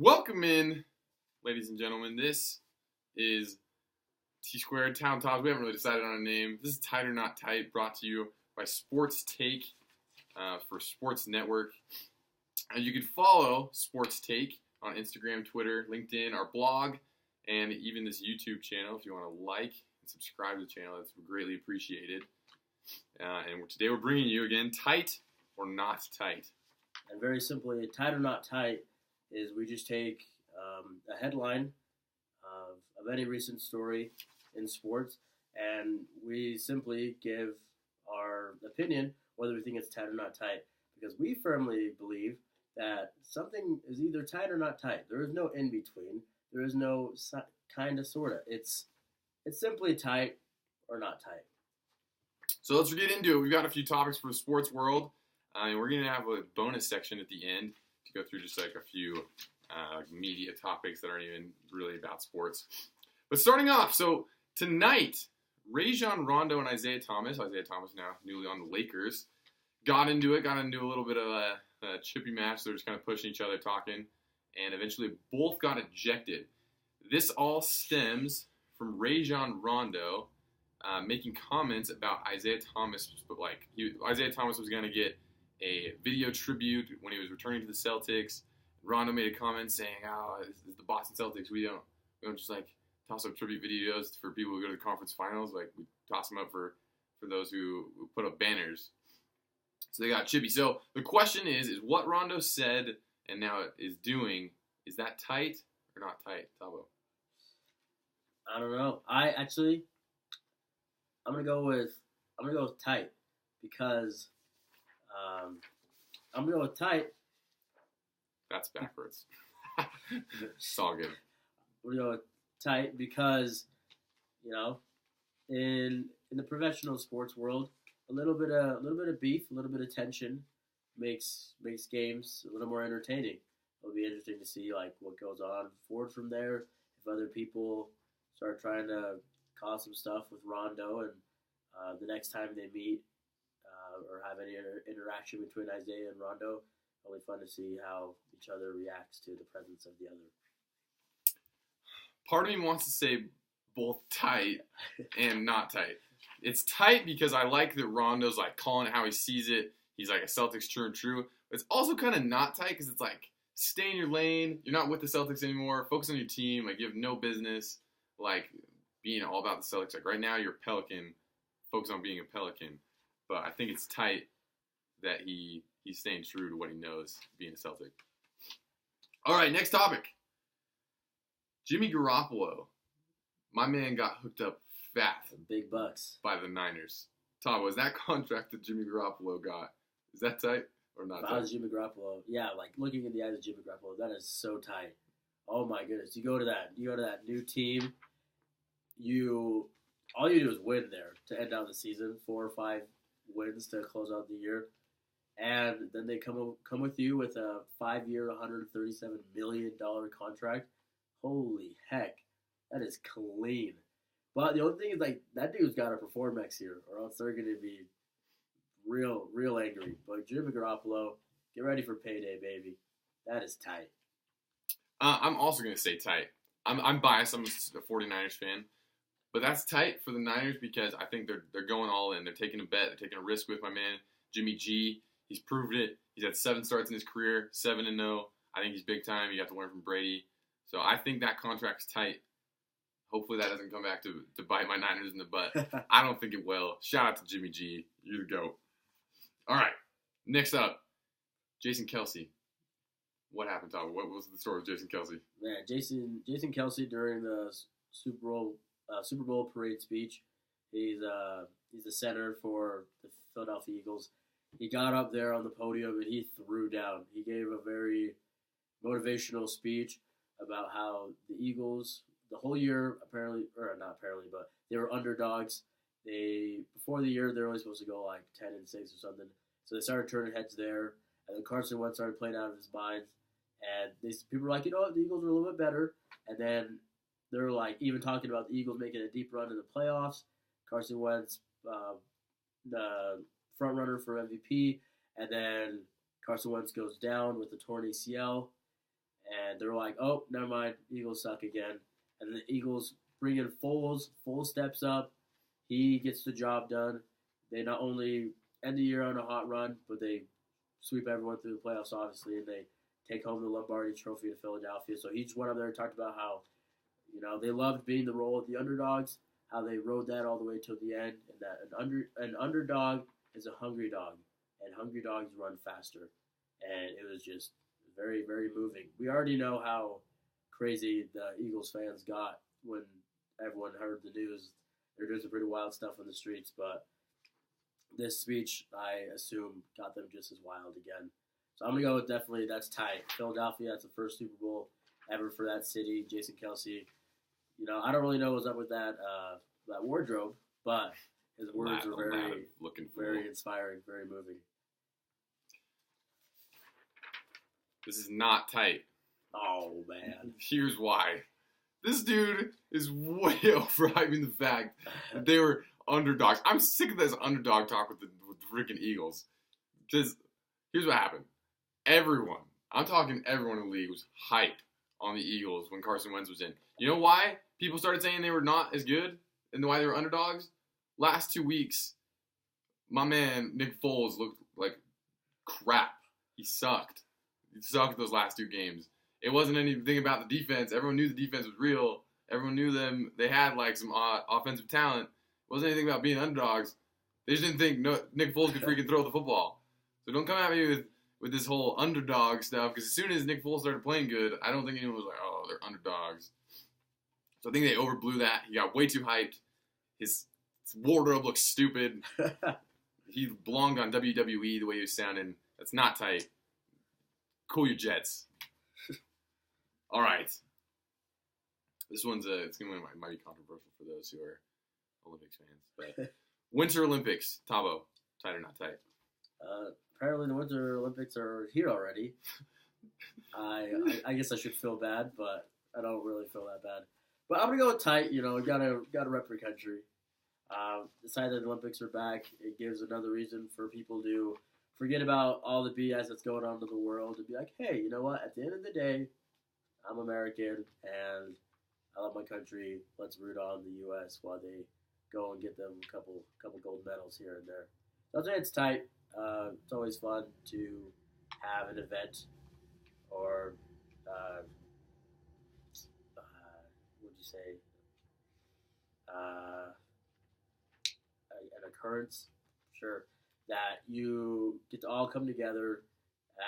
Welcome in, ladies and gentlemen. This is T Squared Town Talks. We haven't really decided on a name. This is Tight or Not Tight, brought to you by Sports Take for Sports Network. And you can follow Sports Take on Instagram, Twitter, LinkedIn, our blog, and even this YouTube channel. If you want to like and subscribe to the channel, that's greatly appreciated. And today we're bringing you, again, Tight or Not Tight. And very simply, Tight or Not Tight is we just take a headline of any recent story in sports, and we simply give our opinion whether we think it's tight or not tight, because we firmly believe that something is either tight or not tight. There is no in between. There is no kind of, sort of. It's simply tight or not tight. So let's get into it. We've got a few topics for the sports world, and we're going to have a bonus section at the end to go through just like a few media topics that aren't even really about sports. But starting off, so tonight, Rajon Rondo and Isaiah Thomas now newly on the Lakers, got into a little bit of a chippy match. They're just kind of pushing each other, talking, and eventually both got ejected. This all stems from Rajon Rondo making comments about Isaiah Thomas, but Isaiah Thomas was going to get a video tribute when he was returning to the Celtics. Rondo made a comment saying, this is the Boston Celtics. We don't just like toss up tribute videos for people who go to the conference finals. Like, we toss them up for those who put up banners. So they got chippy. So the question is what Rondo said and now is doing, is that tight or not tight, Tabo? I don't know. I'm gonna go with tight, because I'm gonna go with tight. That's backwards. It's all good. I'm gonna go with tight because, in the professional sports world, a little bit of beef, a little bit of tension makes games a little more entertaining. It'll be interesting to see like what goes on forward from there. If other people start trying to cause some stuff with Rondo, and the next time they meet or have any interaction between Isaiah and Rondo, it'll be fun to see how each other reacts to the presence of the other. Part of me wants to say both tight and not tight. It's tight because I like that Rondo's like calling it how he sees it. He's like a Celtics true and true. But it's also kind of not tight because it's like, stay in your lane. You're not with the Celtics anymore. Focus on your team. Like, you have no business like being all about the Celtics. Like, right now you're a Pelican. Focus on being a Pelican. But I think it's tight that he's staying true to what he knows, being a Celtic. All right, next topic. Jimmy Garoppolo. My man got hooked up fat. Big bucks. By the Niners. Tom, was that contract that Jimmy Garoppolo got, is that tight or not tight? If I was Jimmy Garoppolo, yeah, like looking in the eyes of Jimmy Garoppolo, that is so tight. Oh my goodness. You go to that new team, all you do is win there to end out the season, 4 or 5 wins to close out the year. And then they come with you with a 5-year, $137 million contract. Holy heck, that is clean. But the only thing is, like, that dude's got to perform next year, or else they're going to be real angry. But Jimmy Garoppolo, get ready for payday, baby. That is tight. I'm also going to say tight. I'm biased. I'm a 49ers fan. But that's tight for the Niners because I think they're going all in. They're taking a bet. They're taking a risk with my man, Jimmy G. He's proved it. He's had 7 starts in his career, 7-0. I think he's big time. You got to learn from Brady. So I think that contract's tight. Hopefully that doesn't come back to bite my Niners in the butt. I don't think it will. Shout out to Jimmy G. You're the GOAT. All right. Next up, Jason Kelce. What happened, Tom? What was the story with Jason Kelce? Man, Jason Kelce during the Super Bowl parade speech. He's the center for the Philadelphia Eagles. He got up there on the podium and he threw down. He gave a very motivational speech about how the Eagles, the whole year, but they were underdogs. Before the year, they were only supposed to go like 10-6 or something. So they started turning heads there, and then Carson Wentz started playing out of his mind. And people were like, you know what, the Eagles are a little bit better. And then they're like even talking about the Eagles making a deep run in the playoffs. Carson Wentz, the front runner for MVP, and then Carson Wentz goes down with a torn ACL, and they're like, oh, never mind, Eagles suck again. And the Eagles bring in Foles. Foles steps up. He gets the job done. They not only end the year on a hot run, but they sweep everyone through the playoffs, obviously, and they take home the Lombardi Trophy to Philadelphia. So he just went up there and talked about how, they loved being the role of the underdogs, how they rode that all the way till the end, and that an underdog is a hungry dog, and hungry dogs run faster. And it was just very, very moving. We already know how crazy the Eagles fans got when everyone heard the news. They're doing some pretty wild stuff on the streets, but this speech, I assume, got them just as wild again. So I'm going to go with definitely that's tight. Philadelphia, that's the first Super Bowl ever for that city. Jason Kelce. I don't really know what's up with that wardrobe, but his words are very inspiring, very moving. This is not tight. Oh, man. Here's why. This dude is way overhyping the fact that they were underdogs. I'm sick of this underdog talk with the freaking Eagles. Because here's what happened. I'm talking everyone in the league was hyped on the Eagles when Carson Wentz was in. You know why people started saying they were not as good and why they were underdogs? Last 2 weeks, my man Nick Foles looked like crap. He sucked. He sucked those last 2 games. It wasn't anything about the defense. Everyone knew the defense was real. Everyone knew they had like some offensive talent. It wasn't anything about being underdogs. They just didn't think Nick Foles could freaking throw the football. So don't come at me with this whole underdog stuff, because as soon as Nick Foles started playing good, I don't think anyone was like, oh, they're underdogs. So I think they overblew that. He got way too hyped. His wardrobe looks stupid. He belonged on WWE the way he was sounding. That's not tight. Cool your jets. All right. This one's might be controversial for those who are Olympics fans. But Winter Olympics, Tabo, tight or not tight? Apparently the Winter Olympics are here already. I guess I should feel bad, but I don't really feel that bad. But I'm gonna go with tight. Gotta rep your country. The fact that the Olympics are back, it gives another reason for people to forget about all the BS that's going on in the world and be like, hey, you know what? At the end of the day, I'm American and I love my country. Let's root on the U.S. while they go and get them a couple gold medals here and there. So I'd say it's tight. It's always fun to have an event or what would you say? An occurrence, sure, that you get to all come together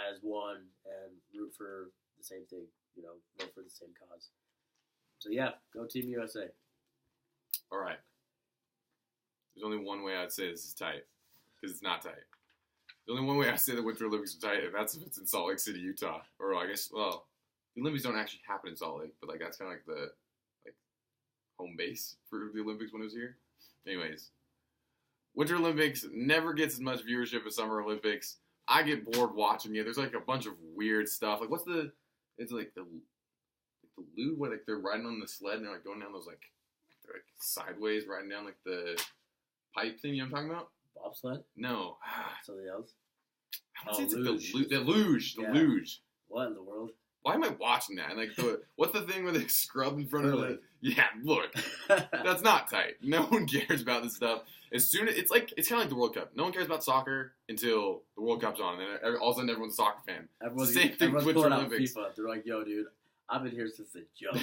as one and root for the same thing, vote for the same cause. So yeah, go Team USA. All right. There's only one way I'd say this is tight, because it's not tight. There's only one way I'd say the Winter Olympics are tight, and that's if it's in Salt Lake City, Utah. Or I guess, well, the Olympics don't actually happen in Salt Lake, but that's kind of like the home base for the Olympics when it was here. Anyways, Winter Olympics never gets as much viewership as Summer Olympics. I get bored watching it. There's a bunch of weird stuff. It's like the lude where they're riding on the sled and they're going down those they're sideways riding down the pipe thing. You know what I'm talking about? Bobsled? No. Something else? Luge. The luge. What in the world? Why am I watching that? What's the thing where they scrub in front of it? Yeah, look. That's not tight. No one cares about this stuff. As soon as it's kind of like the World Cup. No one cares about soccer until the World Cup's on, and then all of a sudden everyone's a soccer fan. Same thing with Winter Olympics. FIFA. They're like, yo, dude, I've been here since the jump.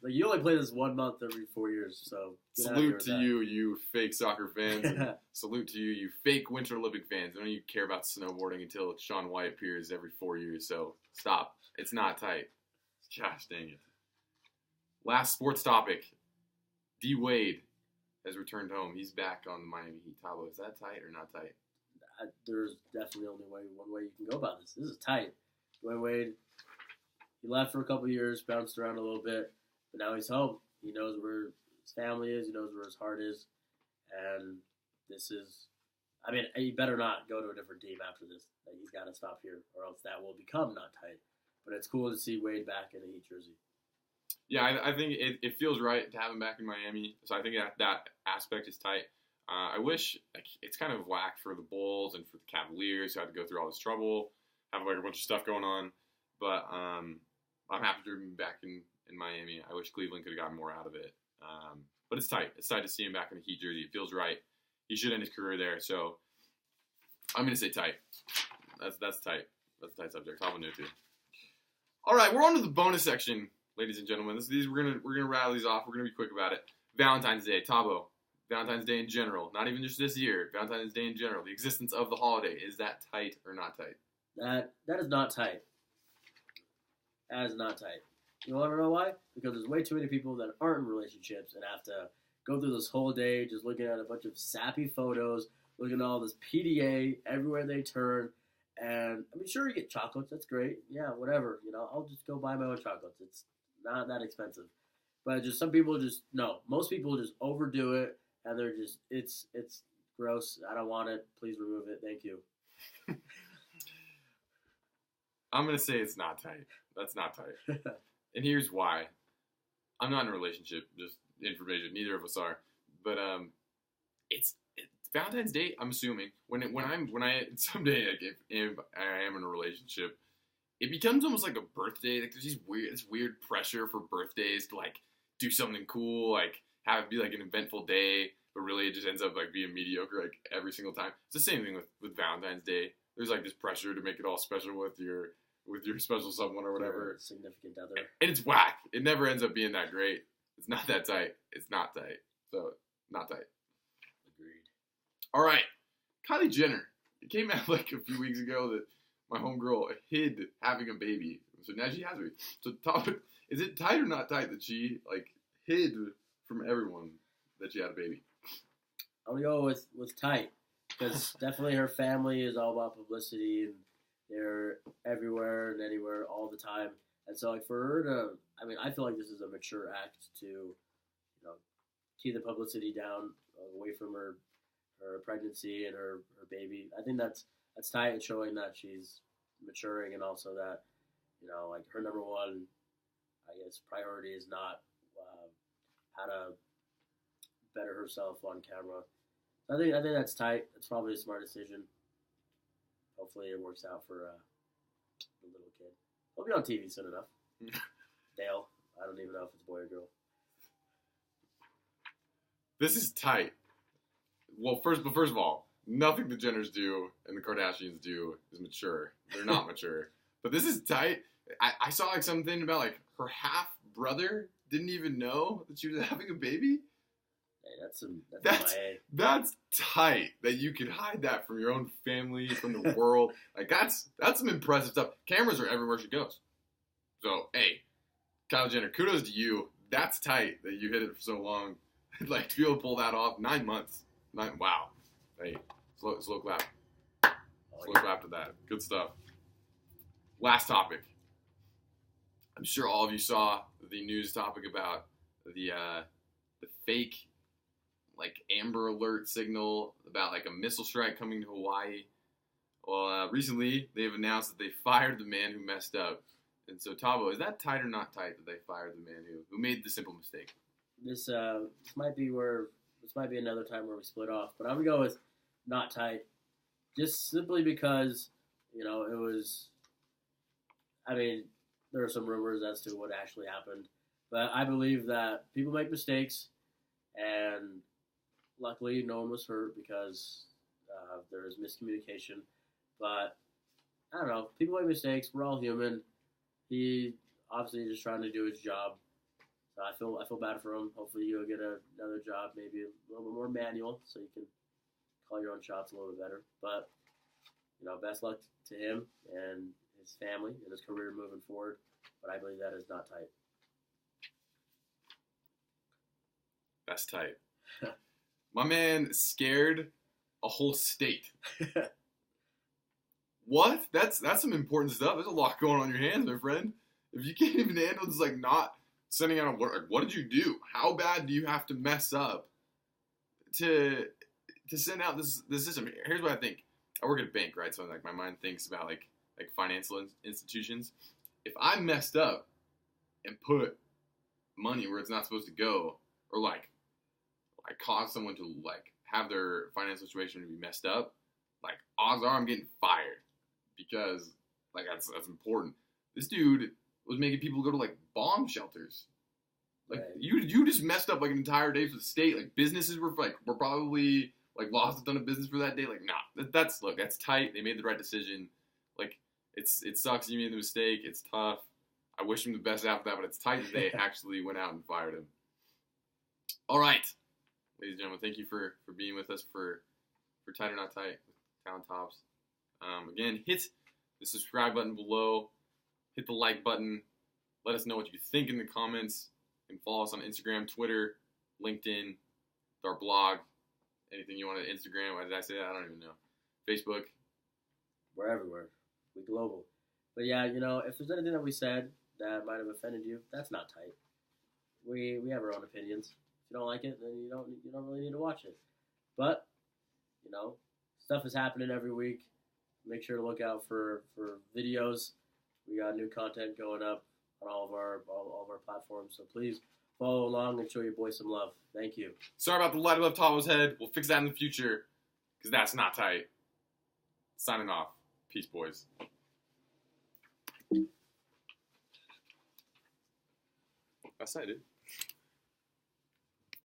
You only play this 1 month every 4 years, so salute to you fake soccer fans. And salute to you fake Winter Olympic fans. I don't even care about snowboarding until Shaun White appears every 4 years. So stop. It's not tight. Gosh dang it. Last sports topic. D Wade has returned home. He's back on the Miami Heat. Tabo, is that tight or not tight? There's definitely only one way you can go about this. This is tight. Dwayne Wade, he left for a couple of years, bounced around a little bit. But now he's home. He knows where his family is. He knows where his heart is. And he better not go to a different team after this. He's got to stop here, or else that will become not tight. But it's cool to see Wade back in a Heat jersey. Yeah, I think it feels right to have him back in Miami. So I think that aspect is tight. I wish it's kind of whack for the Bulls and for the Cavaliers who had to go through all this trouble, have a bunch of stuff going on. But I'm happy to be back in Miami. I wish Cleveland could have gotten more out of it. But it's tight. It's tight to see him back in a Heat jersey. It feels right. He should end his career there. So I'm going to say tight. That's tight. That's a tight subject. Tabo knew too. All right, we're on to the bonus section, ladies and gentlemen. We're gonna rattle these off. We're gonna be quick about it. Valentine's Day, Tabo. Valentine's Day in general, not even just this year. Valentine's Day in general, the existence of the holiday, is that tight or not tight? That is not tight. That is not tight. You want to know why? Because there's way too many people that aren't in relationships and have to go through this whole day just looking at a bunch of sappy photos, looking at all this PDA everywhere they turn. And I mean, sure, you get chocolates. That's great. Yeah, whatever. I'll just go buy my own chocolates. It's not that expensive. But just some people most people just overdo it, and they're just it's gross. I don't want it. Please remove it. Thank you. I'm gonna say it's not tight. That's not tight. And here's why. I'm not in a relationship. Just information. Neither of us are. But it's Valentine's Day. I'm assuming when I someday, like, if I am in a relationship, it becomes almost like a birthday. Like, there's this weird pressure for birthdays to like do something cool, like have it be like an eventful day, but really it just ends up like being mediocre like every single time. It's the same thing with Valentine's Day. There's like this pressure to make it all special with your special someone or whatever. Your significant other. And it's whack. It never ends up being that great. It's not that tight. It's not tight. So, not tight. Agreed. All right. Kylie Jenner. It came out like a few weeks ago that my homegirl hid having a baby. So now she has a baby. So, is it tight or not tight that she like hid from everyone that she had a baby? I'm going to go with tight. Because definitely her family is all about publicity, and they're everywhere and anywhere all the time. And so, like, for her to, I mean, I feel like this is a mature act to, keep the publicity down, away from her pregnancy and her baby. I think that's tight and showing that she's maturing, and also that, like, her number one, I guess, priority is not how to better herself on camera. I think that's tight. It's probably a smart decision. Hopefully it works out for the little kid. He'll be on TV soon enough. Dale. I don't even know if it's a boy or girl. This is tight. Well, first of all, nothing the Jenners do and the Kardashians do is mature. They're not mature. But this is tight. I saw like something about like her half brother didn't even know that she was having a baby. Hey, that's tight that you can hide that from your own family, from the world. Like that's some impressive stuff. Cameras are everywhere she goes. So hey, Kylie Jenner, kudos to you. That's tight that you hid it for so long. Like to be able to pull that off, 9 months. Wow. Hey, slow clap. Slow clap to that. Good stuff. Last topic. I'm sure all of you saw the news topic about the fake like Amber Alert signal about like a missile strike coming to Hawaii. Well, recently they've announced that they fired the man who messed up. And so, Tabo, is that tight or not tight that they fired the man who made the simple mistake? This might be another time where we split off, but I'm gonna go with not tight, just simply because it was. I mean, there are some rumors as to what actually happened, but I believe that people make mistakes, and luckily no one was hurt because there was miscommunication. But I don't know, people make mistakes. We're all human. He obviously just trying to do his job. So I feel bad for him. Hopefully you'll get another job, maybe a little bit more manual, so you can call your own shots a little bit better. But best luck to him and his family and his career moving forward. But I believe that is not tight. That's tight. My man scared a whole state. What? That's some important stuff. There's a lot going on in your hands, my friend. If you can't even handle just like not sending out a word, like, what did you do? How bad do you have to mess up to send out this system? Here's what I think. I work at a bank, right? So like my mind thinks about like financial institutions. If I messed up and put money where it's not supposed to go, or like cause someone to like have their financial situation to be messed up, like odds are I'm getting fired because like that's important. This dude was making people go to like bomb shelters. Like Right. you just messed up like an entire day for the state. Like businesses were probably like lost a ton of business for that day. Like nah, that's tight. They made the right decision. Like it sucks you made the mistake. It's tough. I wish him the best after that, but it's tight that they actually went out and fired him. All right, ladies and gentlemen, thank you for being with us for Tight or Not Tight with Talent Tops. Again, hit the subscribe button below. Hit the like button. Let us know what you think in the comments. You can follow us on Instagram, Twitter, LinkedIn, our blog, anything you want on Instagram. Why did I say that? I don't even know. Facebook. We're everywhere. We global. But yeah, you know, if there's anything that we said that might have offended you, that's not tight. We have our own opinions. If you don't like it, then you don't really need to watch it. But, you know, stuff is happening every week. Make sure to look out for videos. We got new content going up on all of our platforms. So please follow along and show your boy some love. Thank you. Sorry about the light above Tavo's head. We'll fix that in the future because that's not tight. Signing off. Peace, boys. That's it, dude.